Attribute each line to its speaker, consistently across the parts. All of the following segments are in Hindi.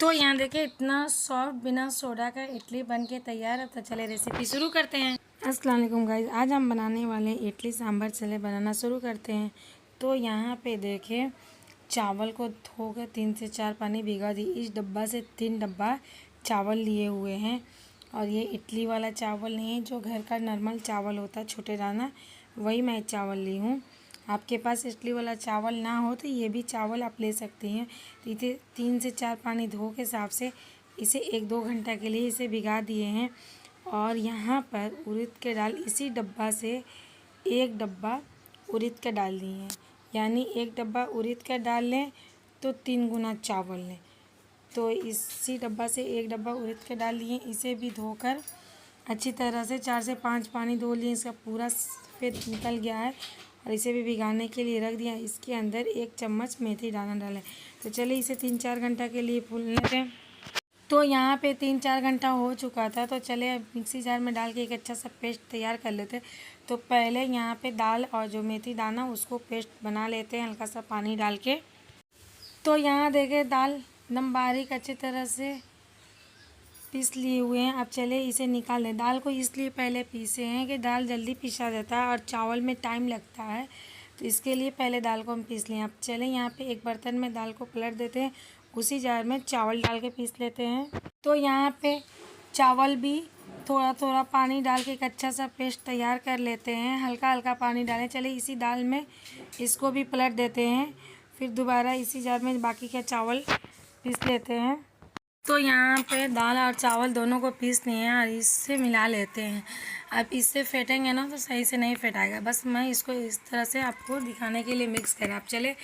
Speaker 1: तो यहाँ देखिए इतना सॉफ्ट बिना सोडा का इडली बन के तैयार है। तो चले रेसिपी शुरू करते हैं। अस्सलाम वालेकुम गाइस, आज हम बनाने वाले इडली सांभर। चले बनाना शुरू करते हैं। तो यहाँ पे देखिए चावल को धोकर 3 से 4 पानी भिगा दी। इस डब्बा से 3 डब्बा चावल लिए हुए हैं। और ये इडली वाला चावल नहीं है, जो घर का नॉर्मल चावल होता है छोटे दाना, वही मैं चावल ली हूँ। आपके पास इडली वाला चावल ना हो तो ये भी चावल आप ले सकती हैं। तो इसे 3 से 4 पानी धो के साफ से इसे 1-2 घंटा के लिए इसे भिगा दिए हैं। और यहाँ पर उड़द के दाल इसी डब्बा से 1 डब्बा उड़द का डाल दिए हैं। यानी 1 डब्बा उड़द का डाल लें तो 3 गुना चावल लें। तो इसी डब्बा से 1 डब्बा उड़द का डाल लिए। इसे भी धोकर अच्छी तरह से 4 से 5 पानी धो लिए। इसका पूरा सफ़ेद निकल गया है। और इसे भी भिगाने के लिए रख दिया। इसके अंदर 1 चम्मच मेथी दाना डालें। तो चलिए इसे 3-4 घंटा के लिए भूनने दें। तो यहाँ पे 3-4 घंटा हो चुका था। तो चले अब मिक्सी जार में डाल के एक अच्छा सा पेस्ट तैयार कर लेते। तो पहले यहाँ पे दाल और जो मेथी दाना उसको पेस्ट बना लेते हैं हल्का सा पानी डाल के। तो यहाँ देखें दाल एकदम बारीक अच्छी तरह से पीस लिए हुए हैं। अब चले इसे निकाल लें। दाल को इसलिए पहले पीसे हैं कि दाल जल्दी पीसा जाता है और चावल में टाइम लगता है, तो इसके लिए पहले दाल को हम पीस लें। अब चले यहाँ पे एक बर्तन में दाल को पलट देते हैं, उसी जार में चावल डाल के पीस लेते हैं। तो यहाँ पे चावल भी थोड़ा थोड़ा पानी डाल के एक अच्छा सा पेस्ट तैयार कर लेते हैं। हल्का हल्का पानी डालें। चले इसी दाल में इसको भी पलट देते हैं, फिर दोबारा इसी जार में बाकी का चावल पीस लेते हैं। तो यहाँ पे दाल और चावल दोनों को पीस लिए हैं और इससे मिला लेते हैं। अब इससे फेंटेंगे ना तो सही से नहीं फेंटाएगा। बस मैं इसको इस तरह से आपको दिखाने के लिए मिक्स करें। आप चले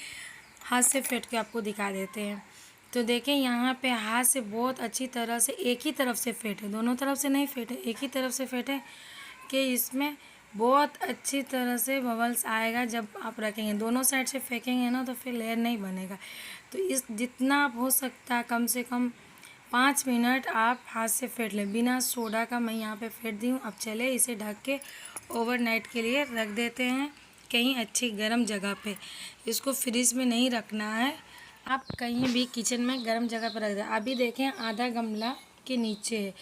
Speaker 1: हाथ से फेंट के आपको दिखा देते हैं। तो देखें यहाँ पे हाथ से बहुत अच्छी तरह से एक ही तरफ से फेंटे, दोनों तरफ से नहीं फेंटे, एक ही तरफ से फेंटे कि इसमें बहुत अच्छी तरह से बबल्स आएगा। जब आप रखेंगे दोनों साइड से फेंकेंगे ना तो फिर लेयर नहीं बनेगा। तो इस जितना हो सकता है कम से कम 5 मिनट आप हाथ से फेंट लें बिना सोडा का। मैं यहाँ पे फेंट दी हूँ। अब चले इसे ढक के ओवरनाइट के लिए रख देते हैं कहीं अच्छी गर्म जगह पे। इसको फ्रिज में नहीं रखना है, आप कहीं भी किचन में गर्म जगह पर रख दें। अभी देखें आधा गमला के नीचे है।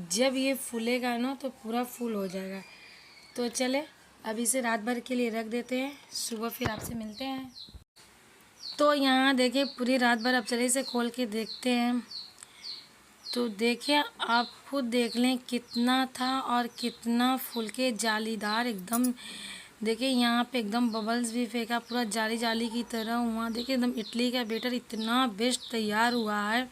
Speaker 1: जब ये फूलेगा ना तो पूरा फूल हो जाएगा। तो चले अब इसे रात भर के लिए रख देते हैं, सुबह फिर आपसे मिलते हैं। तो यहाँ देखिए पूरी रात भर अब चले इसे खोल के देखते हैं। तो देखिए आप खुद देख लें कितना था और कितना फूल के जालीदार एकदम। देखिए यहाँ पे एकदम बबल्स भी फेंका, पूरा जाली जाली की तरह हुआ। देखिए एकदम इडली का बैटर इतना बेस्ट तैयार हुआ है।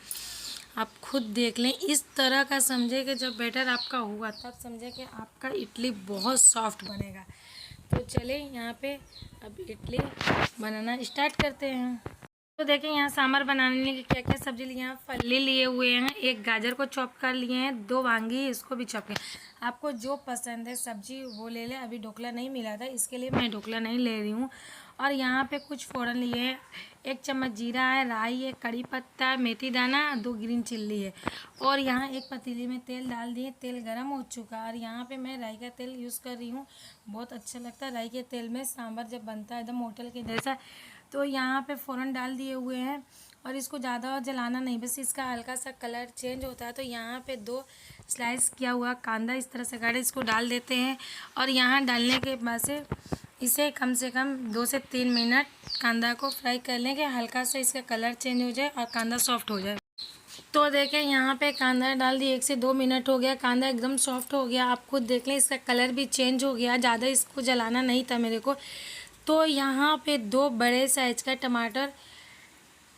Speaker 1: आप खुद देख लें, इस तरह का समझे कि जब बैटर आपका हुआ तब समझे कि आपका इडली बहुत सॉफ्ट बनेगा। तो चले यहाँ पे अब इडली बनाना स्टार्ट करते हैं। तो देखें यहाँ सांभर बनाने के लिए क्या क्या सब्जी लिए हैं। फल्ली लिए हुए हैं, 1 गाजर को चॉप कर लिए हैं, 2 वांगी इसको भी चॉप किया। आपको जो पसंद है सब्जी वो ले लें। अभी ढोकला नहीं मिला था इसके लिए मैं ढोकला नहीं ले रही हूँ। और यहाँ पे कुछ फ़ोरन लिए हैं, 1 चम्मच जीरा है, राई है, कड़ी पत्ता, मेथी दाना, 2 ग्रीन चिल्ली है। और यहाँ एक पतीली में तेल डाल दिए, तेल गर्म हो चुका है। और यहाँ पे मैं राई का तेल यूज़ कर रही हूँ, बहुत अच्छा लगता है राई के तेल में सांभर जब बनता है एकदम होटल के जैसा। तो यहाँ पे फ़ौरन डाल दिए हुए हैं और इसको ज़्यादा जलाना नहीं, बस इसका हल्का सा कलर चेंज होता है। तो यहाँ पे 2 स्लाइस किया हुआ कांदा इस तरह से काटे, इसको डाल देते हैं। और यहाँ डालने के बाद से इसे कम से कम 2 से 3 मिनट कांदा को फ्राई कर लें कि हल्का सा इसका कलर चेंज हो जाए और कांदा सॉफ्ट हो जाए। तो देखें यहाँ पे कांदा डाल दिए, 1 से 2 मिनट हो गया, कांदा एकदम सॉफ्ट हो गया। आप खुद देख लें इसका कलर भी चेंज हो गया, ज़्यादा इसको जलाना नहीं था मेरे को। तो यहाँ पे 2 बड़े साइज़ का टमाटर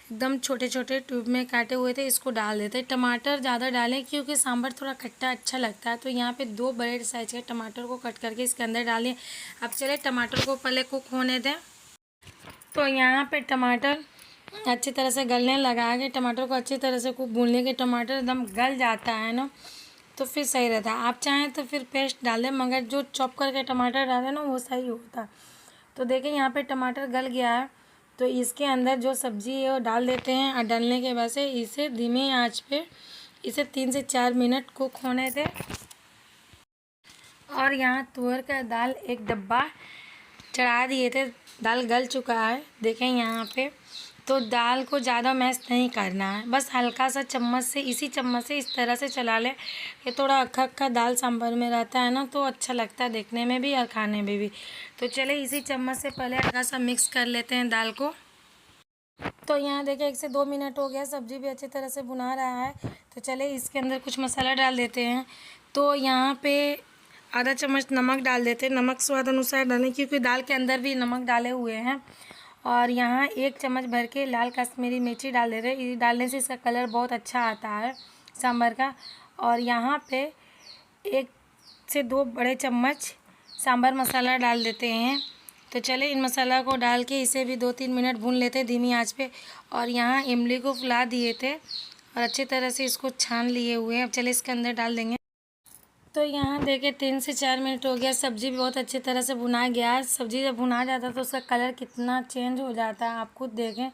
Speaker 1: एकदम छोटे छोटे ट्यूब में काटे हुए थे, इसको डाल देते हैं। टमाटर ज़्यादा डालें क्योंकि सांभर थोड़ा खट्टा अच्छा लगता है। तो यहाँ पे 2 बड़े साइज़ के टमाटर को कट करके इसके अंदर डालें। अब चले टमाटर को पहले कुक होने दें। तो यहाँ पे टमाटर अच्छी तरह से गलने लगा के टमाटर को अच्छी तरह से खूब भून लें कि टमाटर एकदम गल जाता है ना, तो फिर सही रहता है। आप चाहें तो फिर पेस्ट डाल दें, मगर जो चॉप करके टमाटर डालें ना वो सही होता। तो देखिए यहाँ पे टमाटर गल गया है। तो इसके अंदर जो सब्ज़ी है वो डाल देते हैं और डालने के बाद से इसे धीमे आंच पे इसे 3 से 4 मिनट कुक होने दें। और यहाँ तुअर का दाल 1 डब्बा चढ़ा दिए थे, दाल गल चुका है देखें यहाँ पे। तो दाल को ज़्यादा मैश नहीं करना है, बस हल्का सा चम्मच से, इसी चम्मच से इस तरह से चला लें कि थोड़ा अक्खा अक्खा दाल सांभर में रहता है ना, तो अच्छा लगता है देखने में भी और खाने में भी। तो चले इसी चम्मच से पहले हल्का सा मिक्स कर लेते हैं दाल को। तो यहाँ देखिए 1 से 2 मिनट हो गया, सब्ज़ी भी अच्छी तरह से भुना रहा है। तो चले इसके अंदर कुछ मसाला डाल देते हैं। तो यहाँ पे आधा चम्मच नमक डाल देते हैं, नमक स्वाद अनुसार डालें क्योंकि दाल के अंदर भी नमक डाले हुए हैं। और यहाँ 1 चम्मच भर के लाल कश्मीरी मिर्ची डाल देते हैं, डालने से इसका कलर बहुत अच्छा आता है सांभर का। और यहाँ पे 1 से 2 बड़े चम्मच सांभर मसाला डाल देते हैं। तो चले इन मसाला को डाल के इसे भी 2-3 मिनट भून लेते हैं धीमी आंच पे। और यहाँ इमली को फुला दिए थे और अच्छी तरह से इसको छान लिए हुए हैं। अब चले इसके अंदर डाल देंगे। तो यहाँ देखिए 3 से 4 मिनट हो गया, सब्ज़ी भी बहुत अच्छी तरह से भुना गया है। सब्ज़ी जब भुना जाता है तो उसका कलर कितना चेंज हो जाता है, आप खुद देखें।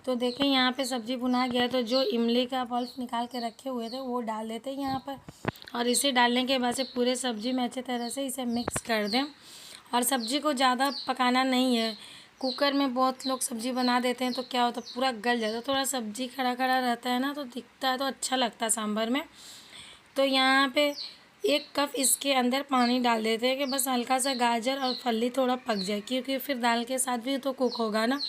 Speaker 1: तो देखें यहाँ पे सब्ज़ी भुना गया है, तो जो इमली का पल्प निकाल के रखे हुए थे वो डाल देते हैं यहाँ पर। और इसे डालने के बाद से पूरे सब्ज़ी में अच्छी तरह से इसे मिक्स कर दें। और सब्ज़ी को ज़्यादा पकाना नहीं है, कुकर में बहुत लोग सब्ज़ी बना देते हैं तो क्या होता है पूरा गल जाता है, थोड़ा सब्ज़ी खड़ा खड़ा रहता है ना, तो दिखता है तो अच्छा लगता है सांभर में। तो यहाँ पे 1 कप इसके अंदर पानी डाल देते हैं कि बस हल्का सा गाजर और फली थोड़ा पक जाए, क्योंकि फिर दाल के साथ भी तो कुक होगा ना।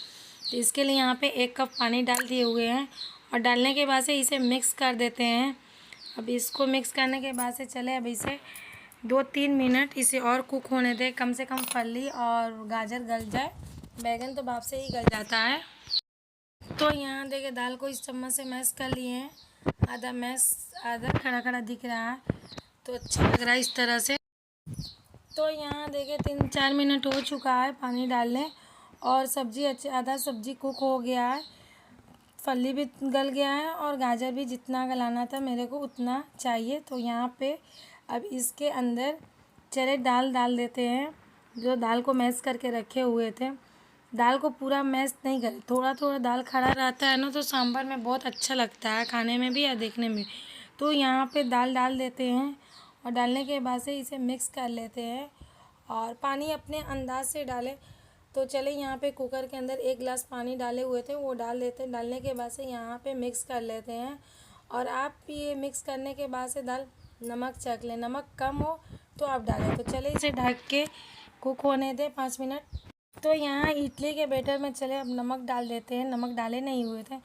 Speaker 1: तो इसके लिए यहाँ पे 1 कप पानी डाल दिए हुए हैं। और डालने के बाद से इसे मिक्स कर देते हैं। अब इसको मिक्स करने के बाद से चले अब इसे 2-3 मिनट इसे और कुक होने दें, कम से कम फली और गाजर गल जाए। बैगन तो भाप से ही गल जाता है। तो यहाँ देखिए दाल को इस चम्मच से मैश कर लिए हैं, आधा खड़ा खड़ा दिख रहा है, तो अच्छा लग रहा है इस तरह से। तो यहाँ देखिए 3-4 मिनट हो चुका है पानी डालने, और सब्ज़ी आधा सब्ज़ी कुक हो गया है, फली भी गल गया है और गाजर भी जितना गलाना था मेरे को उतना चाहिए। तो यहाँ पे अब इसके अंदर चने दाल डाल देते हैं, जो दाल को मैश करके रखे हुए थे। दाल को पूरा मैश नहीं करें, थोड़ा थोड़ा दाल खड़ा रहता है ना, तो सांभर में बहुत अच्छा लगता है खाने में भी या देखने में। तो यहाँ पे दाल डाल देते हैं और डालने के बाद से इसे मिक्स कर लेते हैं और पानी अपने अंदाज से डालें। तो चले यहाँ पे कुकर के अंदर 1 गिलास पानी डाले हुए थे वो डाल देते हैं। डालने के बाद से यहाँ पे मिक्स कर लेते हैं। और आप ये मिक्स करने के बाद से दाल नमक चख लें, नमक कम हो तो आप डालें। तो चले इसे ढक के कुक होने दें 5 मिनट। तो यहाँ इडली के बैटर में चले अब नमक डाल देते हैं, नमक डाले नहीं हुए थे।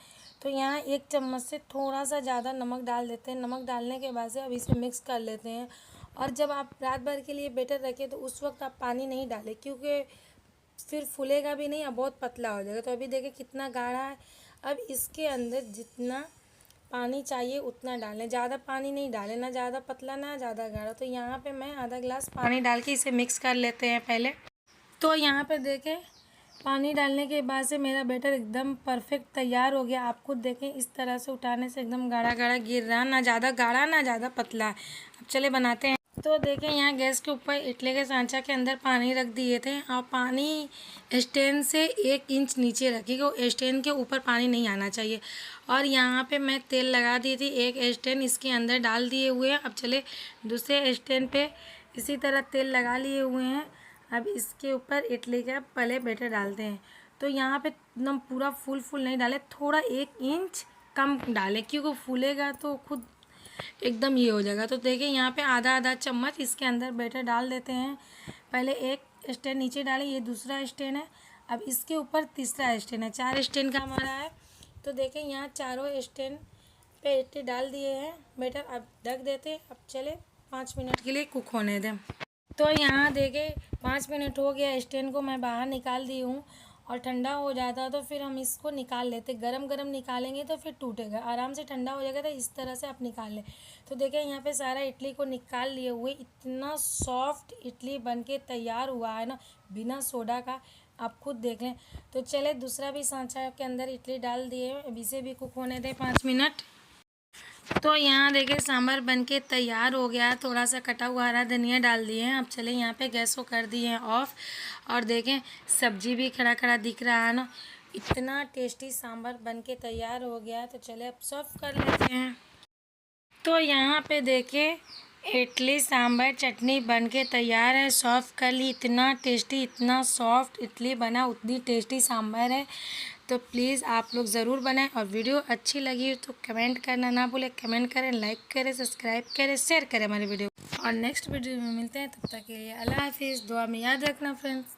Speaker 1: तो यहाँ 1 चम्मच से थोड़ा सा ज़्यादा नमक डाल देते हैं। नमक डालने के बाद से अब इसे मिक्स कर लेते हैं। और जब आप रात भर के लिए बैटर रखें तो उस वक्त आप पानी नहीं डालें, क्योंकि फिर फूलेगा भी नहीं और बहुत पतला हो जाएगा। तो अभी देखिए कितना गाढ़ा है। अब इसके अंदर जितना पानी चाहिए उतना डालें, ज़्यादा पानी नहीं डालें, ना ज़्यादा पतला ना ज़्यादा गाढ़ा। तो यहाँ पे मैं आधा गिलास पानी डाल के इसे मिक्स कर लेते हैं पहले। तो यहाँ पे देखें पानी डालने के बाद से मेरा बैटर एकदम परफेक्ट तैयार हो गया। आप खुद देखें इस तरह से उठाने से एकदम गाढ़ा गाढ़ा गिर रहा, ना ज़्यादा गाढ़ा ना ज़्यादा पतला। अब चले बनाते हैं। तो देखें यहाँ गैस के ऊपर इडली के सांचा के अंदर पानी रख दिए थे और पानी स्टैंड से 1 इंच नीचे रखिएगा, स्टैंड के ऊपर पानी नहीं आना चाहिए। और यहाँ पे मैं तेल लगा दी थी, 1 स्टैंड इसके अंदर डाल दिए हुए हैं। अब चले दूसरे स्टैंड पे इसी तरह तेल लगा लिए हुए हैं। अब इसके ऊपर इडली का पहले बैटर डालते हैं। तो यहाँ पे एकदम पूरा फुल नहीं डालें, थोड़ा 1 इंच कम डालें, क्योंकि फूलेगा तो खुद एकदम ये हो जाएगा। तो देखिए यहाँ पे आधा चम्मच इसके अंदर बैटर डाल देते हैं। पहले 1 स्टैंड नीचे डालें, ये दूसरा स्टैंड है। अब इसके ऊपर तीसरा स्टैंड है, 4 स्टैंड का हमारा है। तो देखें यहाँ चारों स्टैंड पे इडली डाल दिए हैं बैटर। अब ढक देते हैं। अब चले 5 मिनट के लिए कुक होने दें। तो यहाँ देखें 5 मिनट हो गया, स्टैंड को मैं बाहर निकाल दी हूँ। और ठंडा हो जाता तो फिर हम इसको निकाल लेते, गरम गरम निकालेंगे तो फिर टूटेगा। आराम से ठंडा हो जाएगा तो इस तरह से आप निकाल लें। तो देखें यहाँ पे सारा इडली को निकाल लिए हुए, इतना सॉफ्ट इडली बनके तैयार हुआ है ना, बिना सोडा का, आप खुद देख लें। तो चले दूसरा भी सांचा के अंदर इडली डाल दिए, अब इसे भी कुक होने दें 5 मिनट। तो यहाँ देखिए सांभर बनके तैयार हो गया। थोड़ा सा कटा हुआ हरा धनिया डाल दिए हैं। अब चले यहाँ पे गैस को कर दिए हैं ऑफ। और देखें सब्जी भी खड़ा खड़ा दिख रहा है ना, इतना टेस्टी सांभर बनके तैयार हो गया। तो चले अब सर्व कर लेते हैं। तो यहाँ पे देखिए इडली सांभर चटनी बनके तैयार है, सर्व कर ली। इतना टेस्टी, इतना सॉफ्ट इडली बना, उतनी टेस्टी सांभर है। तो प्लीज़ आप लोग ज़रूर बनाएं। और वीडियो अच्छी लगी हो तो कमेंट करना ना भूलें, कमेंट करें, लाइक करें, सब्सक्राइब करें, शेयर करें हमारे वीडियो। और नेक्स्ट वीडियो में मिलते हैं, तब तक के लिए अल्लाह हाफिज़। दुआ में याद रखना फ्रेंड्स।